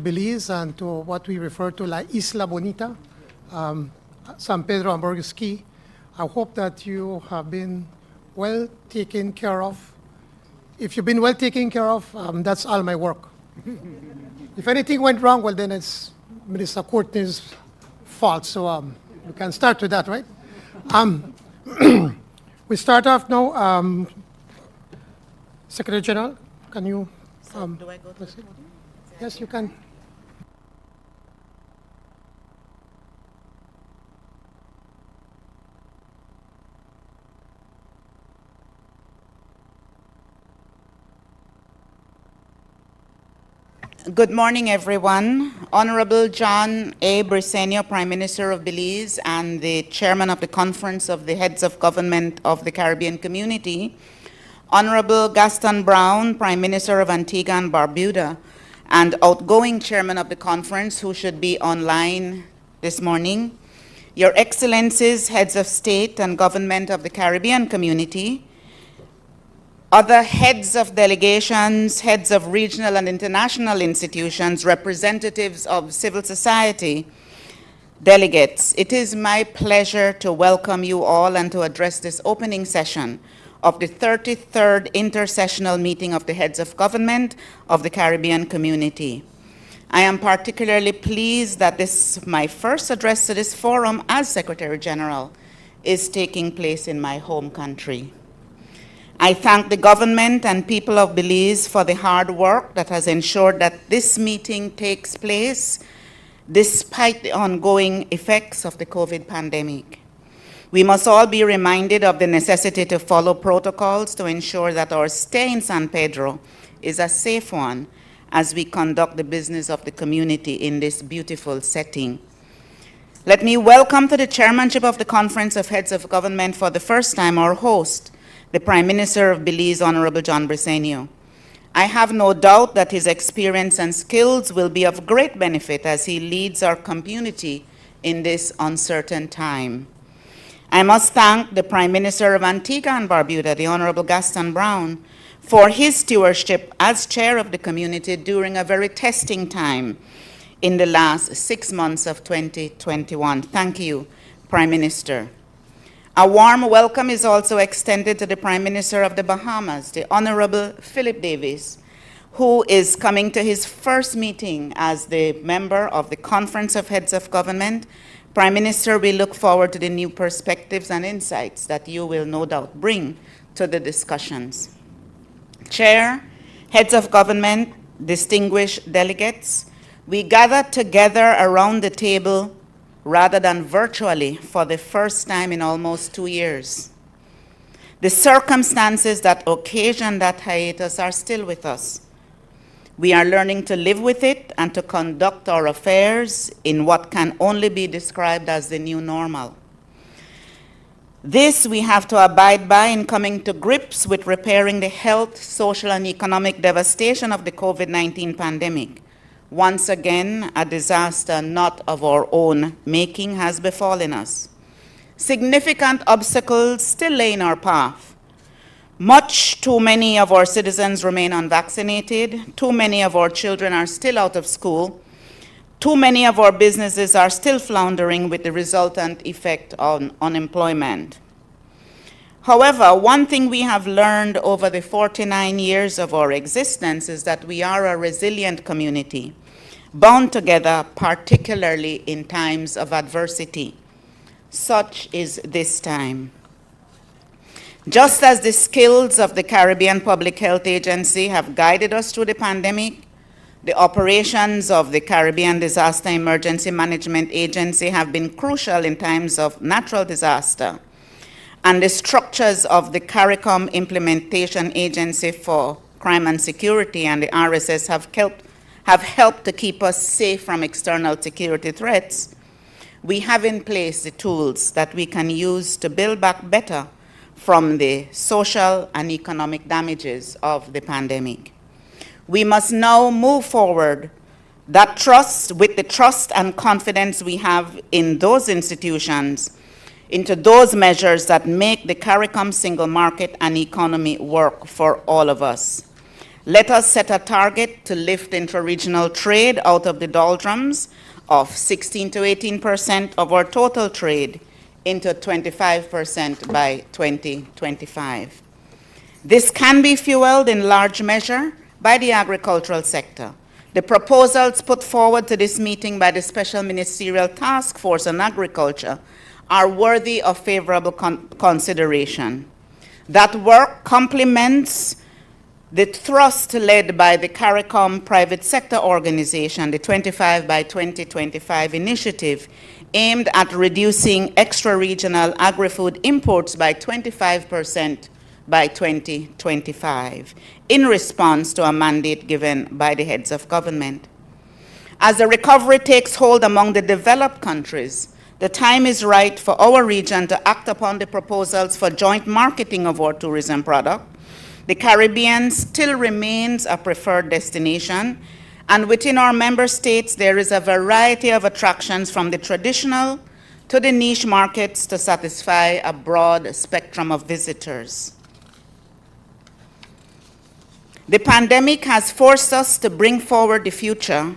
Belize and to what we refer to like Isla Bonita, San Pedro and Burgess Key. I hope that you have been well taken care of. If you've been well taken care of, that's all my work. If anything went wrong, well, then it's Minister Courtney's fault. So we can start with that, right? We start off now. Secretary General, can you? Do I go to the podium? Yes, you can. Good morning, everyone. Honorable John A. Briceño, Prime Minister of Belize and the Chairman of the Conference of the Heads of Government of the Caribbean Community, Honorable Gaston Brown, Prime Minister of Antigua and Barbuda, and outgoing Chairman of the conference, who should be online this morning, Your Excellencies, Heads of State and Government of the Caribbean Community, other heads of delegations, heads of regional and international institutions, representatives of civil society, delegates, it is my pleasure to welcome you all and to address this opening session of the 33rd Intersessional Meeting of the Heads of Government of the Caribbean Community. I am particularly pleased that my first address to this forum as Secretary General is taking place in my home country. I thank the government and people of Belize for the hard work that has ensured that this meeting takes place despite the ongoing effects of the COVID pandemic. We must all be reminded of the necessity to follow protocols to ensure that our stay in San Pedro is a safe one as we conduct the business of the community in this beautiful setting. Let me welcome to the chairmanship of the Conference of Heads of Government for the first time our host, the Prime Minister of Belize, Honorable John Briceño. I have no doubt that his experience and skills will be of great benefit as he leads our community in this uncertain time. I must thank the Prime Minister of Antigua and Barbuda, the Honorable Gaston Brown, for his stewardship as chair of the community during a very testing time in the last 6 months of 2021. Thank you, Prime Minister. A warm welcome is also extended to the Prime Minister of the Bahamas, the Honorable Philip Davies, who is coming to his first meeting as the member of the Conference of Heads of Government. Prime Minister, we look forward to the new perspectives and insights that you will no doubt bring to the discussions. Chair, Heads of Government, distinguished delegates, we gather together around the table rather than virtually for the first time in almost 2 years. The circumstances that occasion that hiatus are still with us. We are learning to live with it and to conduct our affairs in what can only be described as the new normal. This we have to abide by in coming to grips with repairing the health, social, and economic devastation of the COVID-19 pandemic. Once again, a disaster not of our own making has befallen us. Significant obstacles still lay in our path. Much too many of our citizens remain unvaccinated. Too many of our children are still out of school. Too many of our businesses are still floundering with the resultant effect on unemployment. However, one thing we have learned over the 49 years of our existence is that we are a resilient community, bound together particularly in times of adversity. Such is this time. Just as the skills of the Caribbean Public Health Agency have guided us through the pandemic, the operations of the Caribbean Disaster Emergency Management Agency have been crucial in times of natural disaster. And the structures of the CARICOM Implementation Agency for Crime and Security and the RSS have helped to keep us safe from external security threats. We have in place the tools that we can use to build back better from the social and economic damages of the pandemic. We must now move forward with the trust and confidence we have in those institutions into those measures that make the CARICOM single market and economy work for all of us. Let us set a target to lift intra-regional trade out of the doldrums of 16 to 18% of our total trade into 25% by 2025. This can be fueled in large measure by the agricultural sector. The proposals put forward to this meeting by the Special Ministerial Task Force on Agriculture are worthy of favorable consideration. That work complements the thrust led by the CARICOM private sector organization, the 25 by 2025 initiative, aimed at reducing extra-regional agri-food imports by 25% by 2025, in response to a mandate given by the heads of government. As the recovery takes hold among the developed countries, the time is right for our region to act upon the proposals for joint marketing of our tourism product. The Caribbean still remains a preferred destination, and within our member states, there is a variety of attractions from the traditional to the niche markets to satisfy a broad spectrum of visitors. The pandemic has forced us to bring forward the future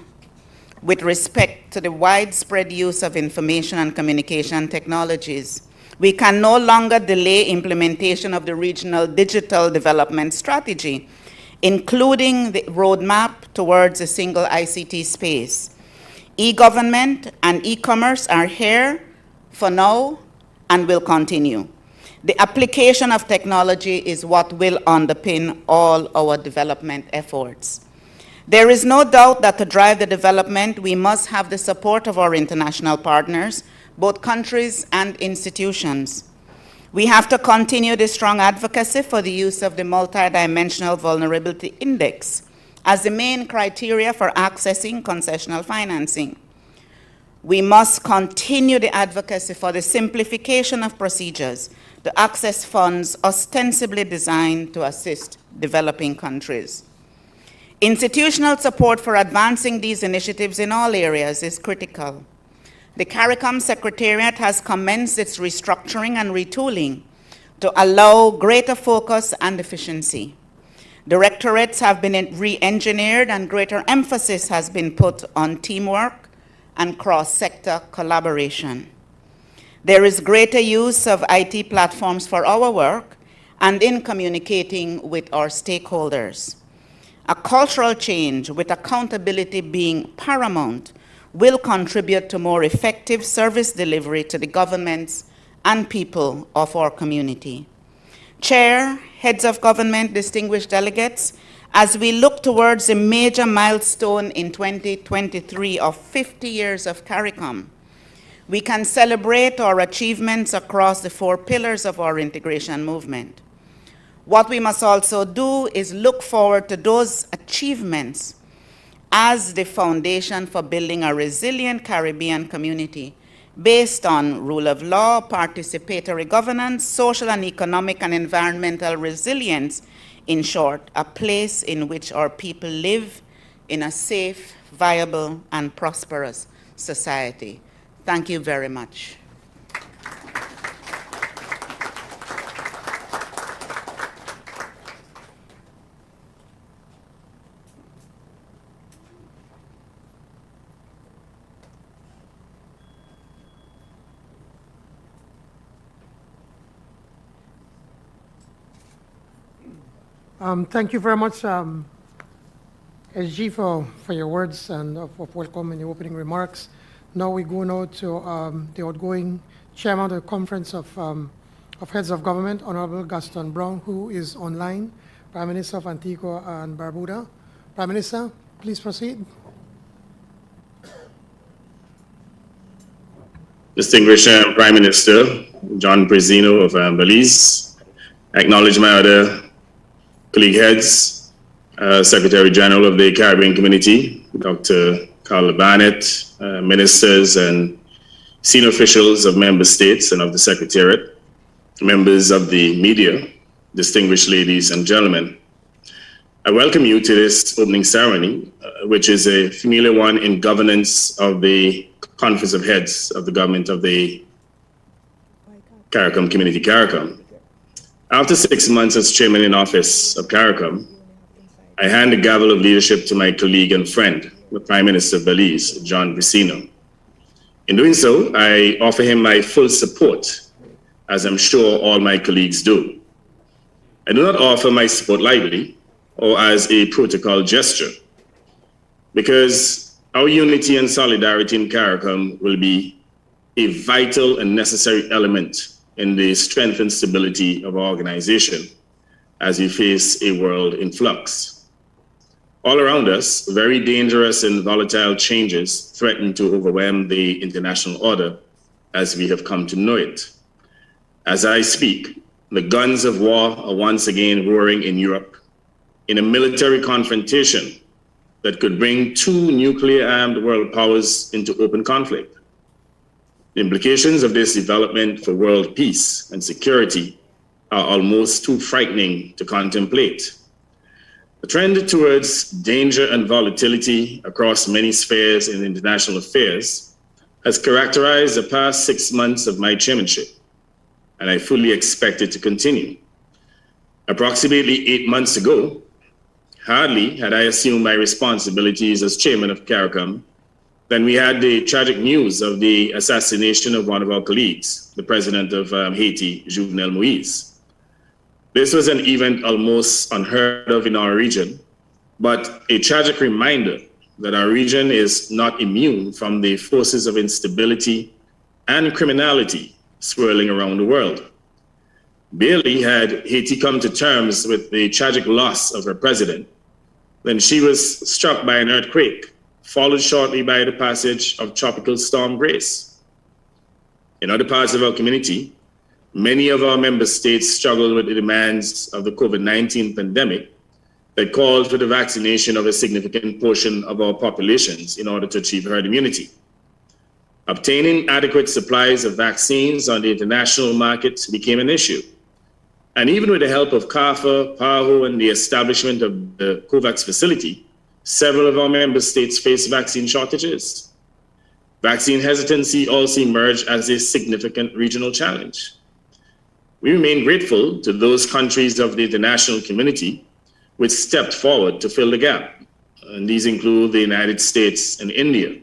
with respect to the widespread use of information and communication technologies. We can no longer delay implementation of the regional digital development strategy, including the roadmap towards a single ICT space. E-government and e-commerce are here for now and will continue. The application of technology is what will underpin all our development efforts. There is no doubt that to drive the development, we must have the support of our international partners, both countries and institutions. We have to continue the strong advocacy for the use of the Multidimensional Vulnerability Index as the main criteria for accessing concessional financing. We must continue the advocacy for the simplification of procedures to access funds ostensibly designed to assist developing countries. Institutional support for advancing these initiatives in all areas is critical. The CARICOM Secretariat has commenced its restructuring and retooling to allow greater focus and efficiency. Directorates have been re-engineered and greater emphasis has been put on teamwork and cross-sector collaboration. There is greater use of IT platforms for our work and in communicating with our stakeholders. A cultural change with accountability being paramount will contribute to more effective service delivery to the governments and people of our community. Chair, heads of government, distinguished delegates, as we look towards a major milestone in 2023 of 50 years of CARICOM, we can celebrate our achievements across the 4 pillars of our integration movement. What we must also do is look forward to those achievements as the foundation for building a resilient Caribbean community based on rule of law, participatory governance, social and economic and environmental resilience. In short, a place in which our people live in a safe, viable, and prosperous society. Thank you very much. Thank you very much, SG, for your words and of welcome and your opening remarks. Now we go now to the outgoing chairman of the Conference of Heads of Government, Honorable Gaston Brown, who is online, Prime Minister of Antigua and Barbuda. Prime Minister, please proceed. Distinguished Prime Minister John Prezino of Belize, acknowledge my other colleague heads, Secretary General of the Caribbean Community, Dr. Carl Barnett, ministers and senior officials of member states and of the Secretariat, members of the media, distinguished ladies and gentlemen. I welcome you to this opening ceremony, which is a familiar one in governance of the Conference of Heads of the Government of the CARICOM Community, Caracom. After 6 months as chairman in office of Caracom, I hand the gavel of leadership to my colleague and friend, the Prime Minister of Belize, John Bricino. In doing so, I offer him my full support, as I'm sure all my colleagues do. I do not offer my support lightly or as a protocol gesture, because our unity and solidarity in CARICOM will be a vital and necessary element in the strength and stability of our organization as we face a world in flux. All around us, very dangerous and volatile changes threaten to overwhelm the international order as we have come to know it. As I speak, the guns of war are once again roaring in Europe in a military confrontation that could bring two nuclear-armed world powers into open conflict. The implications of this development for world peace and security are almost too frightening to contemplate. The trend towards danger and volatility across many spheres in international affairs has characterized the past 6 months of my chairmanship, and I fully expect it to continue. Approximately 8 months ago, hardly had I assumed my responsibilities as chairman of CARICOM, then we had the tragic news of the assassination of one of our colleagues, the president of Haiti, Jovenel Moïse. This was an event almost unheard of in our region, but a tragic reminder that our region is not immune from the forces of instability and criminality swirling around the world. Barely had Haiti come to terms with the tragic loss of her president, then she was struck by an earthquake, followed shortly by the passage of Tropical Storm Grace. In other parts of our community, many of our member states struggle with the demands of the COVID-19 pandemic that called for the vaccination of a significant portion of our populations in order to achieve herd immunity. Obtaining adequate supplies of vaccines on the international market became an issue. And even with the help of CARICOM, PAHO, and the establishment of the COVAX facility, several of our member states face vaccine shortages. Vaccine hesitancy also emerged as a significant regional challenge. We remain grateful to those countries of the international community which stepped forward to fill the gap, and these include the United States and India.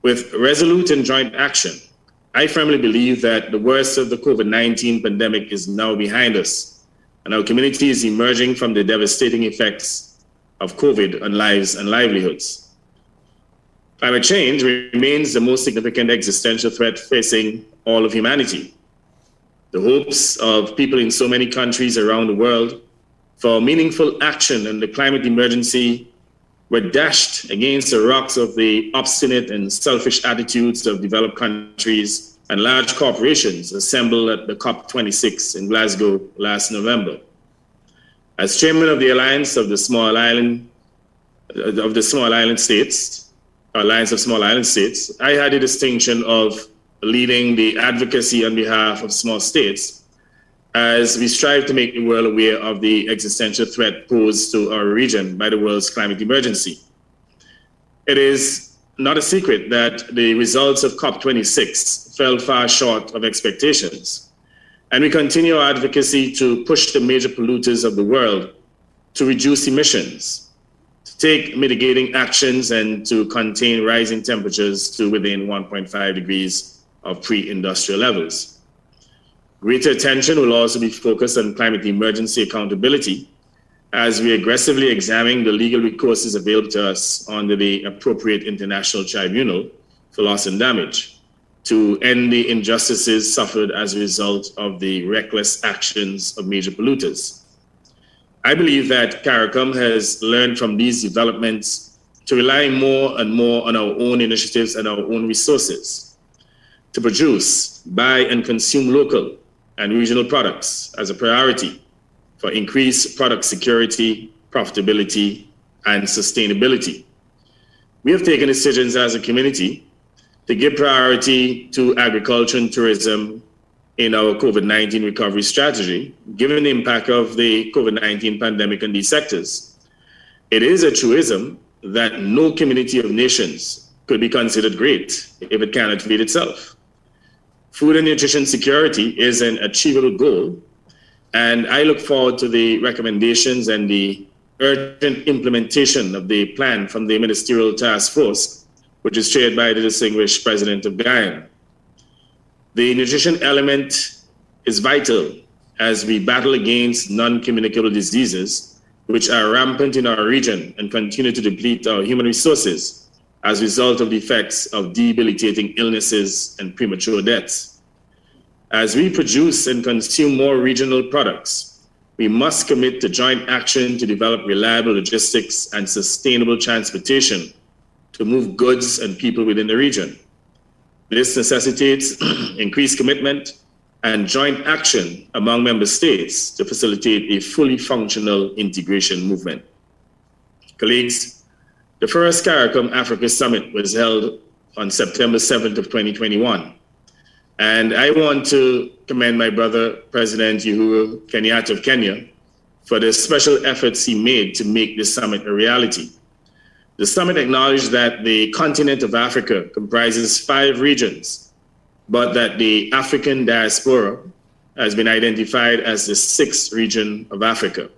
With resolute and joint action, I firmly believe that the worst of the COVID-19 pandemic is now behind us, and our community is emerging from the devastating effects of COVID on lives and livelihoods. Climate change remains the most significant existential threat facing all of humanity. The hopes of people in so many countries around the world for meaningful action in the climate emergency were dashed against the rocks of the obstinate and selfish attitudes of developed countries and large corporations assembled at the COP26 in Glasgow last November. As chairman of the Alliance of Small Island States, I had the distinction of leading the advocacy on behalf of small states as we strive to make the world aware of the existential threat posed to our region by the world's climate emergency. It is not a secret that the results of COP26 fell far short of expectations, and we continue our advocacy to push the major polluters of the world to reduce emissions, to take mitigating actions, and to contain rising temperatures to within 1.5 degrees of pre-industrial levels. Greater attention will also be focused on climate emergency accountability as we aggressively examine the legal recourses available to us under the appropriate international tribunal for loss and damage to end the injustices suffered as a result of the reckless actions of major polluters. I believe that CARICOM has learned from these developments to rely more and more on our own initiatives and our own resources, to produce, buy, and consume local and regional products as a priority for increased product security, profitability, and sustainability. We have taken decisions as a community to give priority to agriculture and tourism in our COVID-19 recovery strategy, given the impact of the COVID-19 pandemic on these sectors. It is a truism that no community of nations could be considered great if it cannot feed itself. Food and nutrition security is an achievable goal, and I look forward to the recommendations and the urgent implementation of the plan from the Ministerial Task Force, which is chaired by the distinguished President of Guyana. The nutrition element is vital as we battle against non-communicable diseases, which are rampant in our region and continue to deplete our human resources as a result of the effects of debilitating illnesses and premature deaths. As we produce and consume more regional products, we must commit to joint action to develop reliable logistics and sustainable transportation to move goods and people within the region. This necessitates increased commitment and joint action among member states to facilitate a fully functional integration movement. Colleagues, the first CARICOM Africa Summit was held on September 7th of 2021. And I want to commend my brother, President Uhuru Kenyatta of Kenya, for the special efforts he made to make this summit a reality. The summit acknowledged that the continent of Africa comprises 5 regions, but that the African diaspora has been identified as the 6th region of Africa.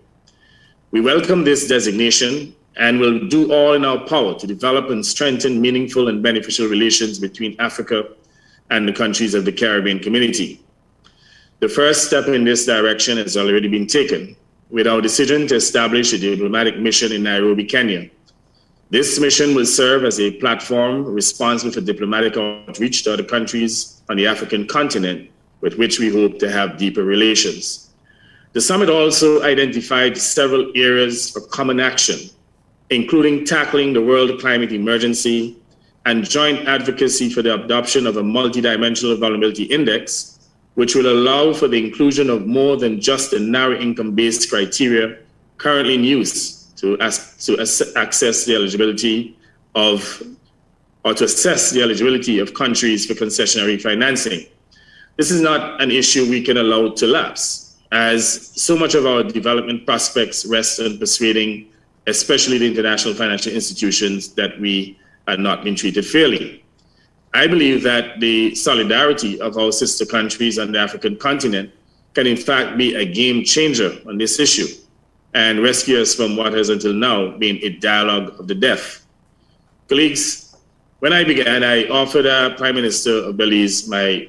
We welcome this designation and will do all in our power to develop and strengthen meaningful and beneficial relations between Africa and the countries of the Caribbean community. The first step in this direction has already been taken with our decision to establish a diplomatic mission in Nairobi, Kenya. This mission will serve as a platform responsible for diplomatic outreach to other countries on the African continent with which we hope to have deeper relations. The summit also identified several areas for common action, including tackling the world climate emergency and joint advocacy for the adoption of a multidimensional vulnerability index, which will allow for the inclusion of more than just the narrow income-based criteria currently in use to assess the eligibility of, or to assess the eligibility of countries for concessionary financing. This is not an issue we can allow to lapse, as so much of our development prospects rest on persuading, especially the international financial institutions, that we are not being treated fairly. I believe that the solidarity of our sister countries on the African continent can in fact be a game changer on this issue and rescue us from what has until now been a dialogue of the deaf. Colleagues, when I began, I offered Prime Minister of Belize my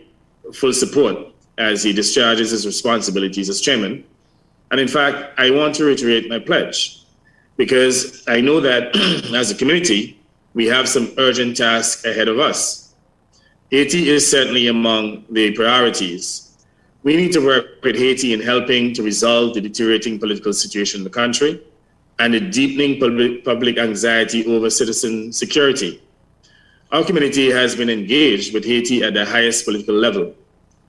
full support as he discharges his responsibilities as chairman. And in fact, I want to reiterate my pledge, because I know that as a community, we have some urgent tasks ahead of us. Haiti is certainly among the priorities. We need to work with Haiti in helping to resolve the deteriorating political situation in the country and the deepening public anxiety over citizen security. Our community has been engaged with Haiti at the highest political level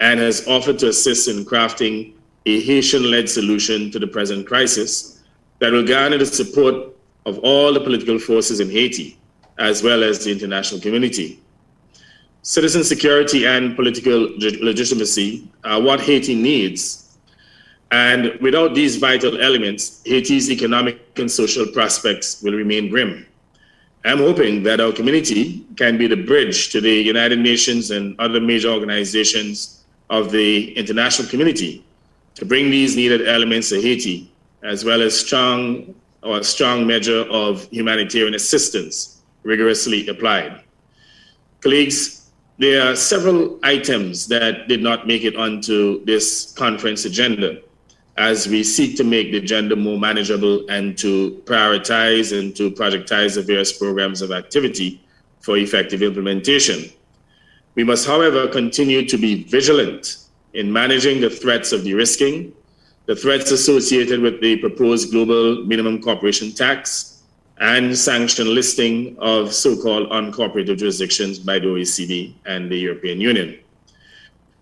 and has offered to assist in crafting a Haitian-led solution to the present crisis that will garner the support of all the political forces in Haiti, as well as the international community. Citizen security and political legitimacy are what Haiti needs. And without these vital elements, Haiti's economic and social prospects will remain grim. I'm hoping that our community can be the bridge to the United Nations and other major organizations of the international community to bring these needed elements to Haiti, as well as a strong measure of humanitarian assistance rigorously applied. Colleagues, there are several items that did not make it onto this conference agenda as we seek to make the agenda more manageable and to prioritize and to projectize the various programs of activity for effective implementation. We must, however, continue to be vigilant in managing the threats of de-risking, the threats associated with the proposed global minimum corporation tax, and sanction listing of so-called uncooperative jurisdictions by the OECD and the European Union.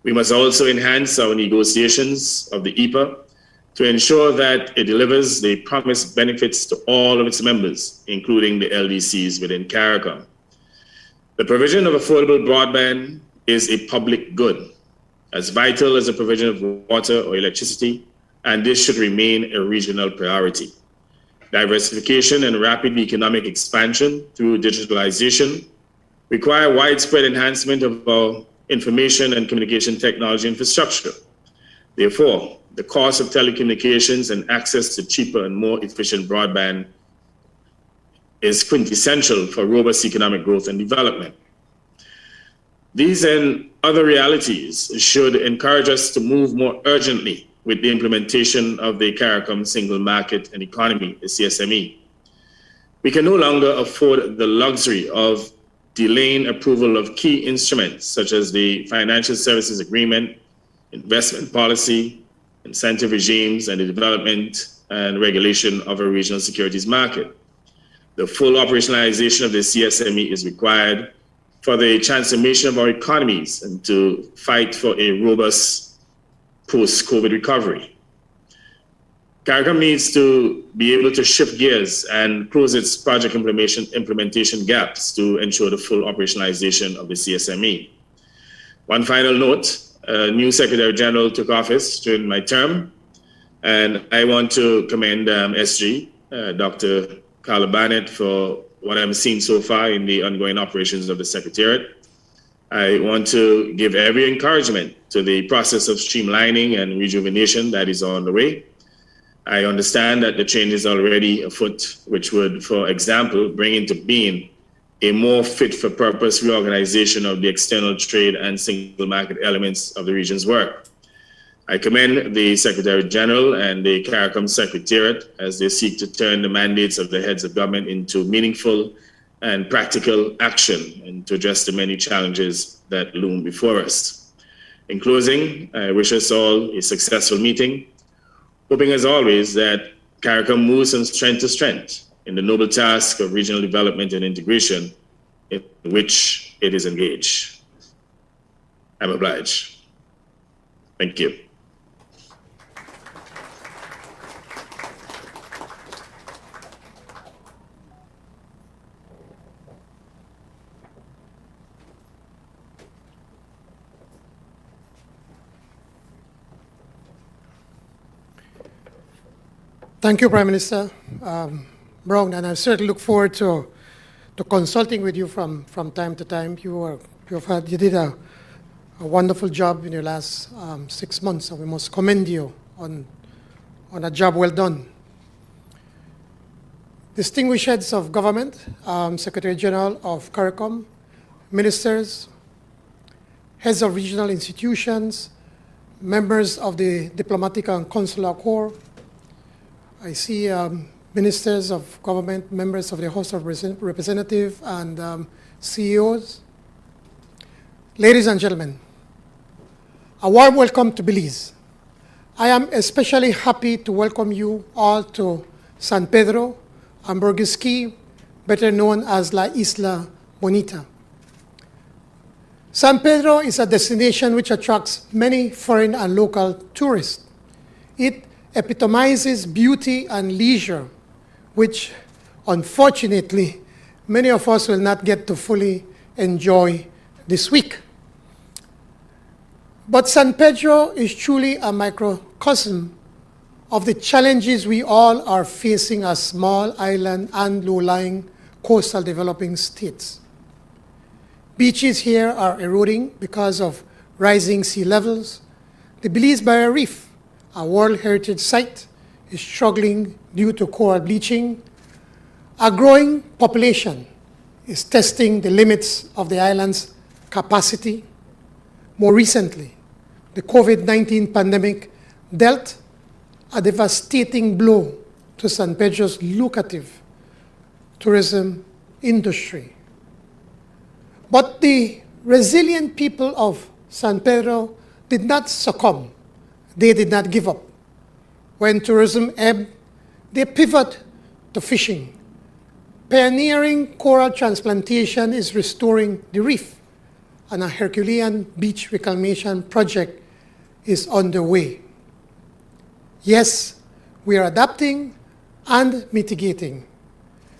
We must also enhance our negotiations of the EPA to ensure that it delivers the promised benefits to all of its members, including the LDCs within CARICOM. The provision of affordable broadband is a public good, as vital as the provision of water or electricity, and this should remain a regional priority. Diversification and rapid economic expansion through digitalization require widespread enhancement of our information and communication technology infrastructure. Therefore, the cost of telecommunications and access to cheaper and more efficient broadband is quintessential for robust economic growth and development. These and other realities should encourage us to move more urgently with the implementation of the CARICOM Single Market and Economy, the CSME. We can no longer afford the luxury of delaying approval of key instruments such as the Financial Services Agreement, investment policy, incentive regimes, and the development and regulation of a regional securities market. The full operationalization of the CSME is required for the transformation of our economies and to fight for a robust post-COVID recovery. CARICOM needs to be able to shift gears and close its project implementation gaps to ensure the full operationalization of the CSME. One final note, a new Secretary General took office during my term, and I want to commend SG, Dr. Carla Barnett, for what I'm seeing so far in the ongoing operations of the Secretariat. I want to give every encouragement to the process of streamlining and rejuvenation that is on the way. I understand that the change is already afoot, which would, for example, bring into being a more fit-for-purpose reorganization of the external trade and single market elements of the region's work. I commend the Secretary General and the CARICOM Secretariat as they seek to turn the mandates of the heads of government into meaningful and practical action and to address the many challenges that loom before us. In closing, I wish us all a successful meeting, hoping as always that CARICOM moves from strength to strength in the noble task of regional development and integration in which it is engaged. I'm obliged. Thank you. Thank you, Prime Minister Brown, and I certainly look forward to consulting with you from time to time. You did a wonderful job in your last 6 months, and we must commend you on a job well done. Distinguished heads of government, Secretary General of CARICOM, ministers, heads of regional institutions, members of the Diplomatic and Consular Corps, I see ministers of government, members of the House of Representatives, and CEOs. Ladies and gentlemen, a warm welcome to Belize. I am especially happy to welcome you all to San Pedro and Burgess Key, better known as La Isla Bonita. San Pedro is a destination which attracts many foreign and local tourists. It epitomizes beauty and leisure, which unfortunately many of us will not get to fully enjoy this week. But San Pedro is truly a microcosm of the challenges we all are facing as small island and low-lying coastal developing states. Beaches here are eroding because of rising sea levels. The Belize Barrier Reef, a World Heritage Site, is struggling due to coral bleaching. A growing population is testing the limits of the island's capacity. More recently, the COVID-19 pandemic dealt a devastating blow to San Pedro's lucrative tourism industry. But the resilient people of San Pedro did not succumb. They did not give up. When tourism ebbed, they pivot to fishing. Pioneering coral transplantation is restoring the reef, and a Herculean beach reclamation project is underway. Yes, we are adapting and mitigating.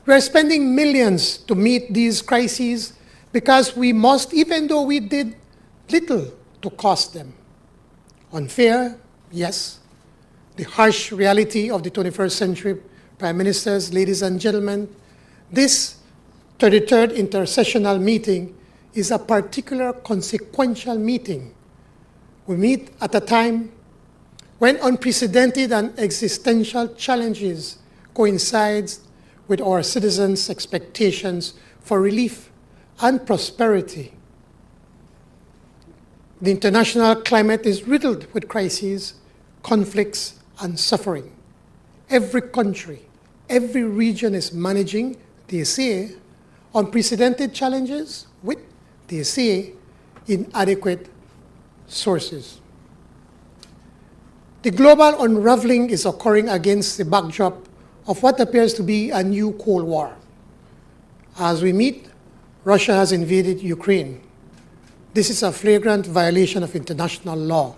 We are spending millions to meet these crises because we must, even though we did little to cost them. Unfair, yes. The harsh reality of the 21st century, Prime Ministers, ladies and gentlemen, this 33rd intersessional meeting is a particular consequential meeting. We meet at a time when unprecedented and existential challenges coincide with our citizens' expectations for relief and prosperity. The international climate is riddled with crises, conflicts, and suffering. Every country, every region is managing, they say, unprecedented challenges with, they say, inadequate sources. The global unraveling is occurring against the backdrop of what appears to be a new Cold War. As we meet, Russia has invaded Ukraine. This is a flagrant violation of international law.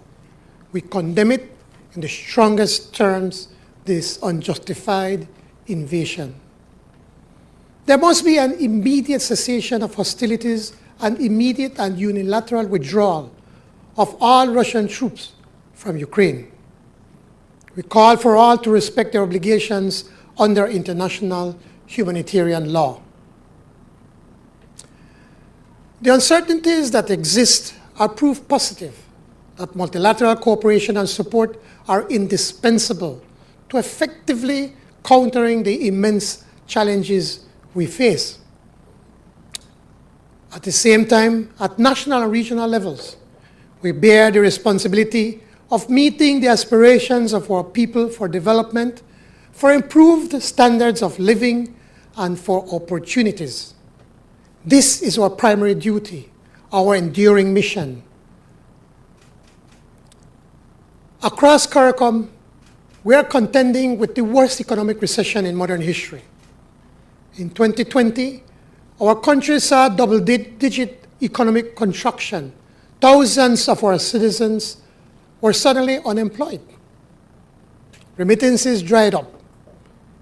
We condemn it in the strongest terms, this unjustified invasion. There must be an immediate cessation of hostilities and immediate and unilateral withdrawal of all Russian troops from Ukraine. We call for all to respect their obligations under international humanitarian law. The uncertainties that exist are proof positive that multilateral cooperation and support are indispensable to effectively countering the immense challenges we face. At the same time, at national and regional levels, we bear the responsibility of meeting the aspirations of our people for development, for improved standards of living, and for opportunities. This is our primary duty, our enduring mission. Across CARICOM, we are contending with the worst economic recession in modern history. In 2020, our country saw double-digit economic contraction. Thousands of our citizens were suddenly unemployed. Remittances dried up.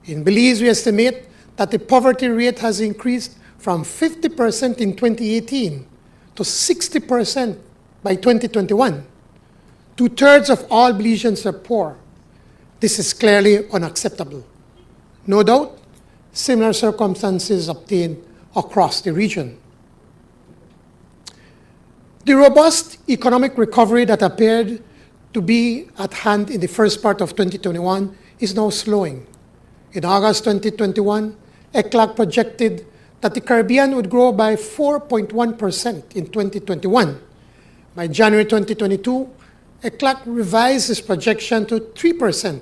In Belize, we estimate that the poverty rate has increased from 50% in 2018 to 60% by 2021. Two-thirds of all Belizeans are poor. This is clearly unacceptable. No doubt, similar circumstances obtained across the region. The robust economic recovery that appeared to be at hand in the first part of 2021 is now slowing. In August 2021, ECLAC projected that the Caribbean would grow by 4.1% in 2021. By January 2022, ECLAC revised its projection to 3%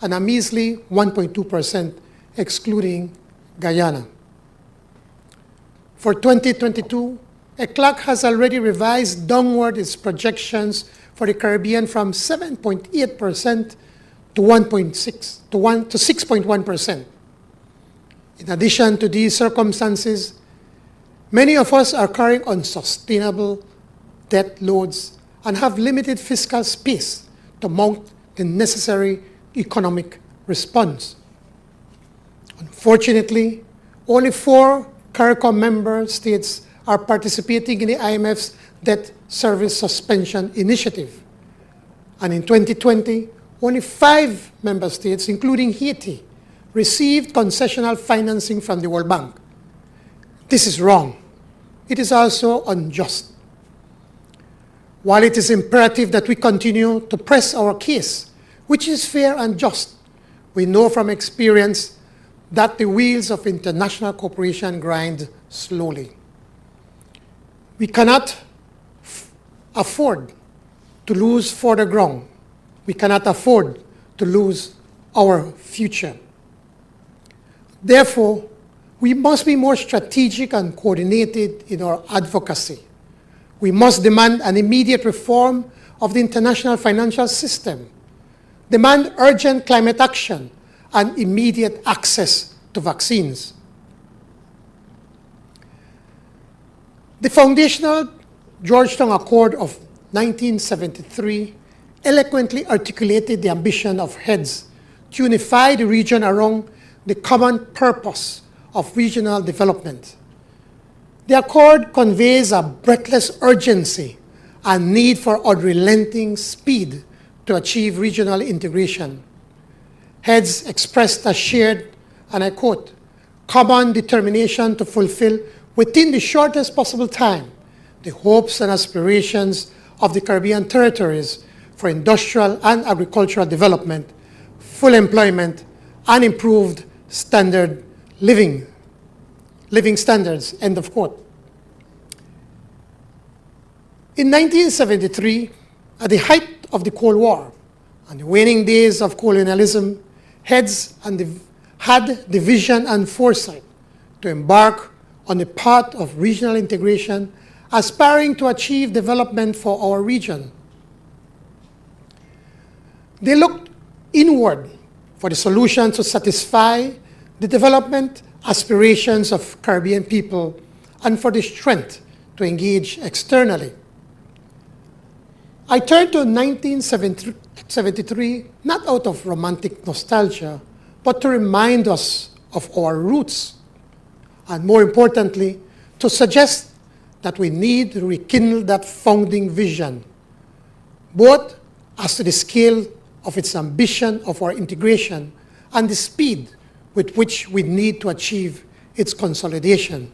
and a measly 1.2% excluding Guyana. For 2022, ECLAC has already revised downward its projections for the Caribbean from 7.8% to 6.1%. In addition to these circumstances, many of us are carrying unsustainable debt loads and have limited fiscal space to mount the necessary economic response. Unfortunately, only 4 CARICOM member states are participating in the IMF's debt service suspension initiative. And in 2020, only 5 member states, including Haiti, received concessional financing from the World Bank. This is wrong. It is also unjust. While it is imperative that we continue to press our case, which is fair and just, we know from experience that the wheels of international cooperation grind slowly. We cannot afford to lose further ground. We cannot afford to lose our future. Therefore, we must be more strategic and coordinated in our advocacy. We must demand an immediate reform of the international financial system, demand urgent climate action, and immediate access to vaccines. The foundational Georgetown Accord of 1973 eloquently articulated the ambition of heads to unify the region around the common purpose of regional development. The Accord conveys a breathless urgency and need for unrelenting speed to achieve regional integration. Heads expressed a shared, and I quote, common determination to fulfill within the shortest possible time the hopes and aspirations of the Caribbean territories for industrial and agricultural development, full employment, and improved living standards, end of quote. In 1973, at the height of the Cold War and the waning days of colonialism, heads had the vision and foresight to embark on the path of regional integration, aspiring to achieve development for our region. They looked inward for the solution to satisfy the development aspirations of Caribbean people and for the strength to engage externally. I turn to 1973 not out of romantic nostalgia, but to remind us of our roots, and more importantly, to suggest that we need to rekindle that founding vision, both as to the scale of its ambition of our integration and the speed with which we need to achieve its consolidation.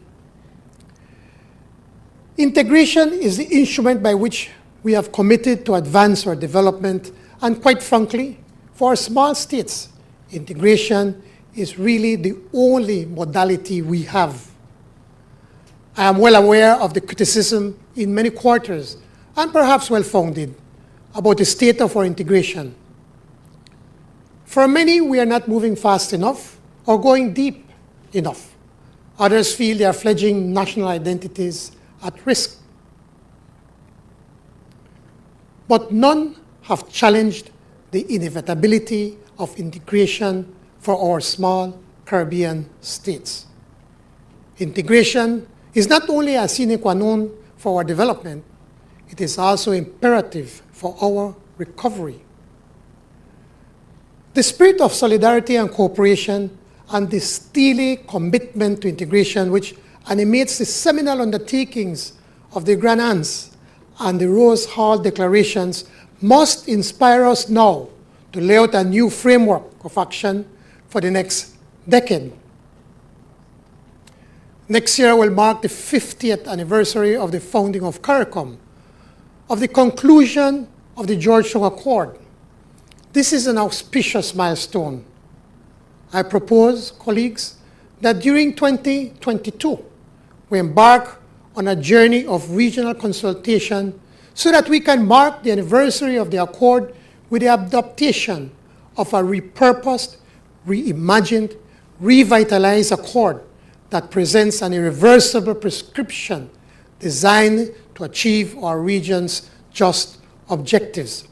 Integration is the instrument by which we have committed to advance our development, and quite frankly, for small states, integration is really the only modality we have. I am well aware of the criticism in many quarters, and perhaps well-founded, about the state of our integration. For many, we are not moving fast enough or going deep enough. Others feel their fledgling national identities at risk. But none have challenged the inevitability of integration for our small Caribbean states. Integration is not only a sine qua non for our development, it is also imperative for our recovery. The spirit of solidarity and cooperation and the steely commitment to integration which animates the seminal undertakings of the Grand Anse and the Rose Hall declarations must inspire us now to lay out a new framework of action for the next decade. Next year will mark the 50th anniversary of the founding of CARICOM, of the conclusion of the Georgetown Accord. This is an auspicious milestone. I propose, colleagues, that during 2022, we embark on a journey of regional consultation so that we can mark the anniversary of the Accord with the adaptation of a repurposed, reimagined, revitalized Accord that presents an irreversible prescription designed to achieve our region's just objectives.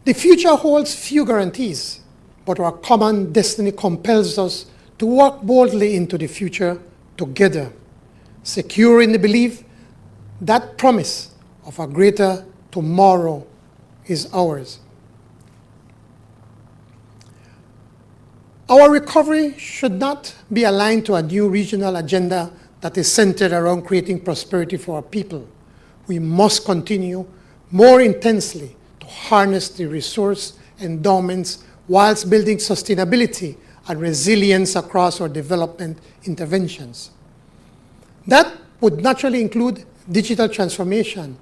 The future holds few guarantees, but our common destiny compels us to walk boldly into the future together, secure in the belief that promise of a greater tomorrow is ours. Our recovery should not be aligned to a new regional agenda that is centered around creating prosperity for our people. We must continue more intensely to harness the resource endowments whilst building sustainability and resilience across our development interventions. That would naturally include digital transformation,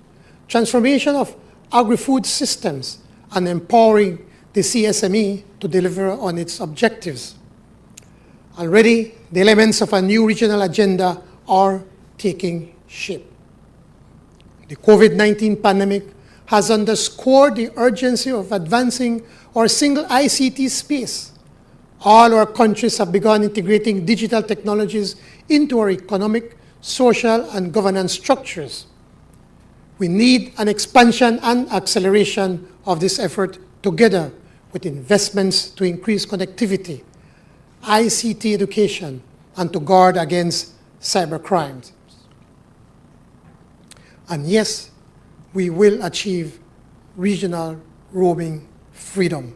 transformation of agri-food systems, and empowering the CSME to deliver on its objectives. Already, the elements of a new regional agenda are taking shape. The COVID-19 pandemic has underscored the urgency of advancing our single ICT space. All our countries have begun integrating digital technologies into our economic, social, and governance structures. We need an expansion and acceleration of this effort together with investments to increase connectivity, ICT education, and to guard against cybercrimes. And yes, we will achieve regional roaming freedom.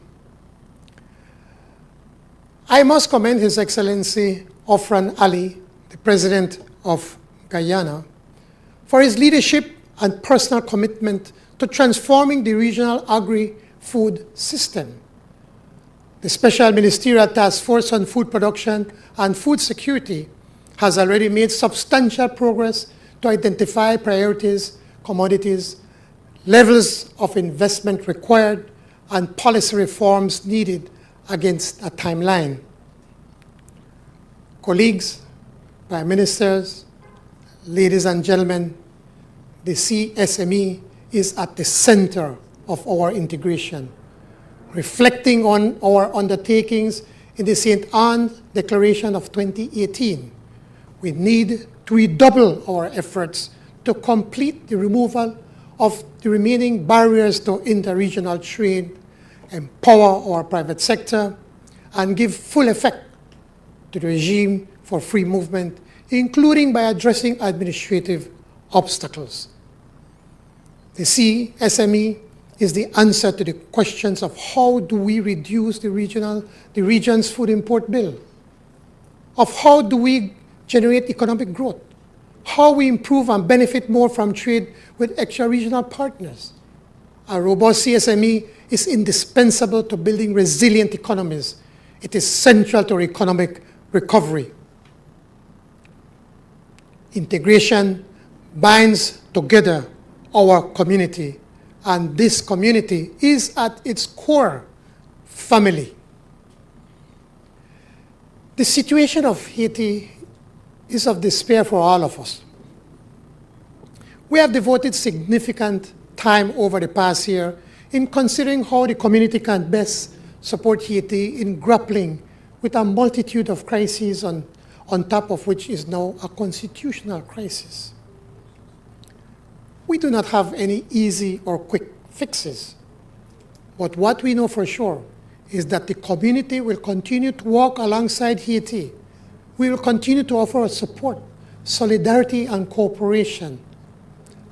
I must commend His Excellency Ofran Ali, the President of Guyana, for his leadership and personal commitment to transforming the regional agri-food system. The Special Ministerial Task Force on Food Production and Food Security has already made substantial progress to identify priorities, commodities, levels of investment required, and policy reforms needed against a timeline. Colleagues, Prime Ministers, ladies and gentlemen, the CSME is at the center of our integration. Reflecting on our undertakings in the St. Anne Declaration of 2018, we need to redouble our efforts to complete the removal of the remaining barriers to interregional trade, empower our private sector, and give full effect to the regime for free movement, including by addressing administrative obstacles. The CSME is the answer to the questions of how do we reduce the region's food import bill, of how do we generate economic growth, how we improve and benefit more from trade with extra-regional partners. A robust CSME is indispensable to building resilient economies. It is central to economic recovery. Integration binds together our community, and this community is at its core family. The situation of Haiti is of despair for all of us. We have devoted significant time over the past year in considering how the community can best support Haiti in grappling with a multitude of crises, on top of which is now a constitutional crisis. We do not have any easy or quick fixes, but what we know for sure is that the community will continue to walk alongside Haiti. We will continue to offer support, solidarity, and cooperation,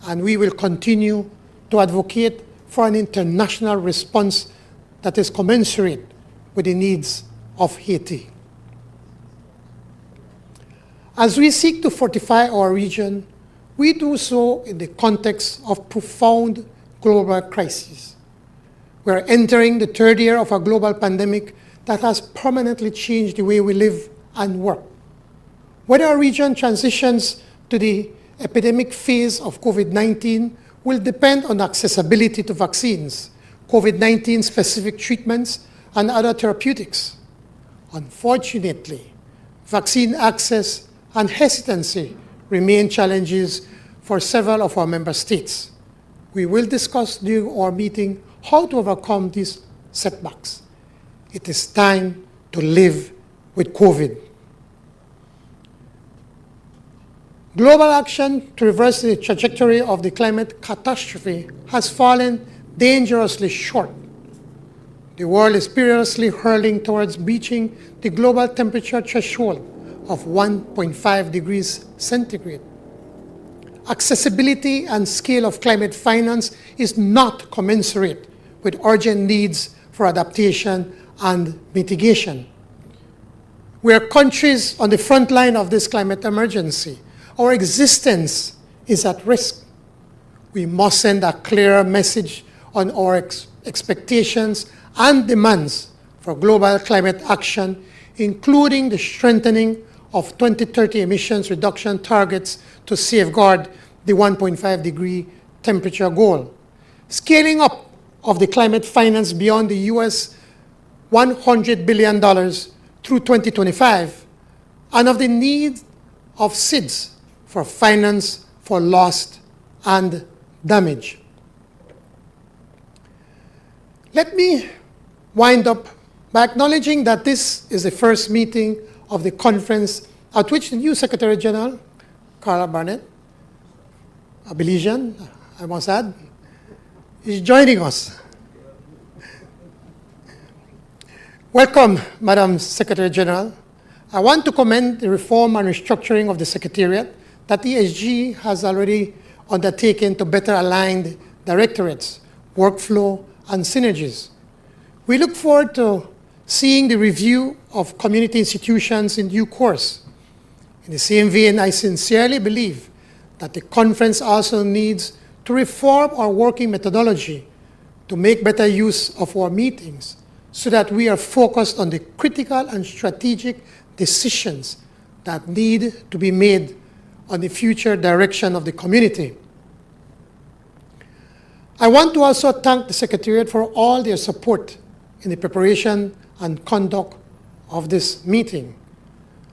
and we will continue to advocate for an international response that is commensurate with the needs of Haiti. As we seek to fortify our region, we do so in the context of profound global crisis. We are entering the third year of a global pandemic that has permanently changed the way we live and work. Whether our region transitions to the epidemic phase of COVID-19 will depend on accessibility to vaccines, COVID-19 specific treatments, and other therapeutics. Unfortunately, vaccine access and hesitancy remain challenges for several of our member states. We will discuss during our meeting how to overcome these setbacks. It is time to live with COVID. Global action to reverse the trajectory of the climate catastrophe has fallen dangerously short. The world is perilously hurtling towards reaching the global temperature threshold of 1.5 degrees centigrade. Accessibility and scale of climate finance is not commensurate with urgent needs for adaptation and mitigation. We are countries on the front line of this climate emergency. Our existence is at risk. We must send a clear message on our expectations and demands for global climate action, including the strengthening of 2030 emissions reduction targets to safeguard the 1.5 degree temperature goal. Scaling up of the climate finance beyond the US $100 billion through 2025, and of the need of SIDS for finance for loss and damage. Let me wind up by acknowledging that this is the first meeting of the conference at which the new Secretary General, Carla Barnett, a Belizean, I must add, is joining us. Welcome, Madam Secretary General. I want to commend the reform and restructuring of the Secretariat that ESG has already undertaken to better align directorates, workflow, and synergies. We look forward to seeing the review of community institutions in due course. In the same vein, I sincerely believe that the conference also needs to reform our working methodology to make better use of our meetings so that we are focused on the critical and strategic decisions that need to be made on the future direction of the community. I want to also thank the Secretariat for all their support in the preparation and conduct of this meeting.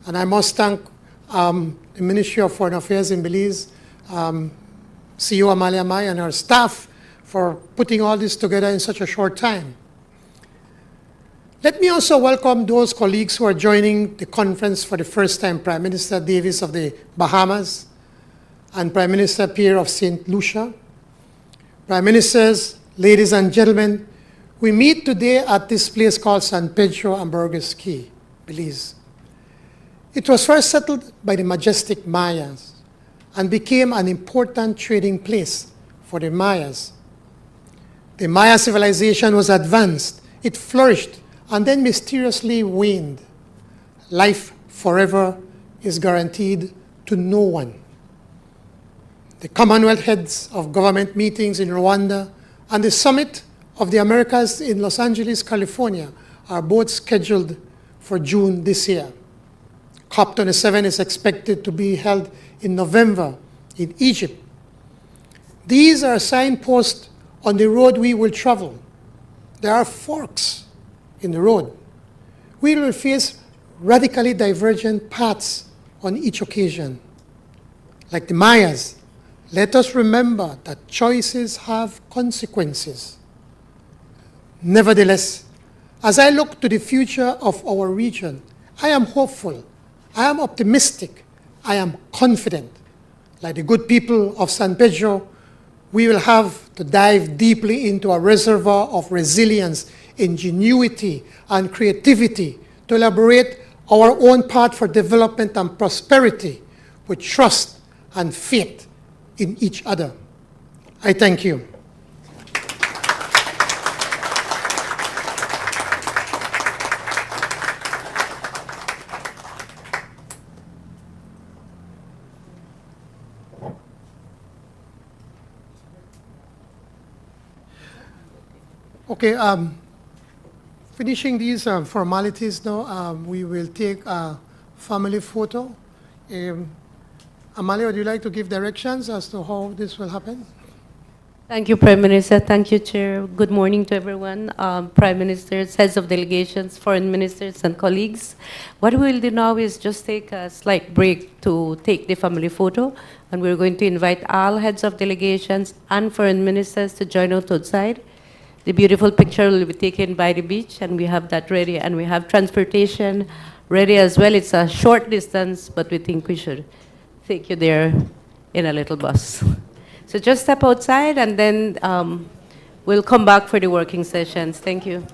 And I must thank the Ministry of Foreign Affairs in Belize, CEO Amalia Mai and her staff for putting all this together in such a short time. Let me also welcome those colleagues who are joining the conference for the first time, Prime Minister Davies of the Bahamas and Prime Minister Pierre of St. Lucia. Prime Ministers, ladies and gentlemen, we meet today at this place called San Pedro and Burgess Key, Belize. It was first settled by the majestic Mayas and became an important trading place for the Mayas. The Maya civilization was advanced, it flourished, and then mysteriously waned. Life forever is guaranteed to no one. The Commonwealth heads of government meetings in Rwanda and the Summit of the Americas in Los Angeles, California are both scheduled for June this year. COP27 is expected to be held in November in Egypt. These are signposts on the road we will travel. There are forks in the road. We will face radically divergent paths on each occasion. Like the Mayas, let us remember that choices have consequences. Nevertheless, as I look to the future of our region, I am hopeful, I am optimistic, I am confident. Like the good people of San Pedro, we will have to dive deeply into a reservoir of resilience, ingenuity, and creativity to elaborate our own path for development and prosperity with trust and faith in each other. I thank you. Okay, finishing these formalities now, we will take a family photo. Amalia, would you like to give directions as to how this will happen? Thank you, Prime Minister. Thank you, Chair. Good morning to everyone, Prime Ministers, heads of delegations, foreign ministers, and colleagues. What we will do now is just take a slight break to take the family photo, and we're going to invite all heads of delegations and foreign ministers to join us outside. The beautiful picture will be taken by the beach, and we have that ready, and we have transportation ready as well. It's a short distance, but we think we should take you there in a little bus. So just step outside, and then we'll come back for the working sessions. Thank you.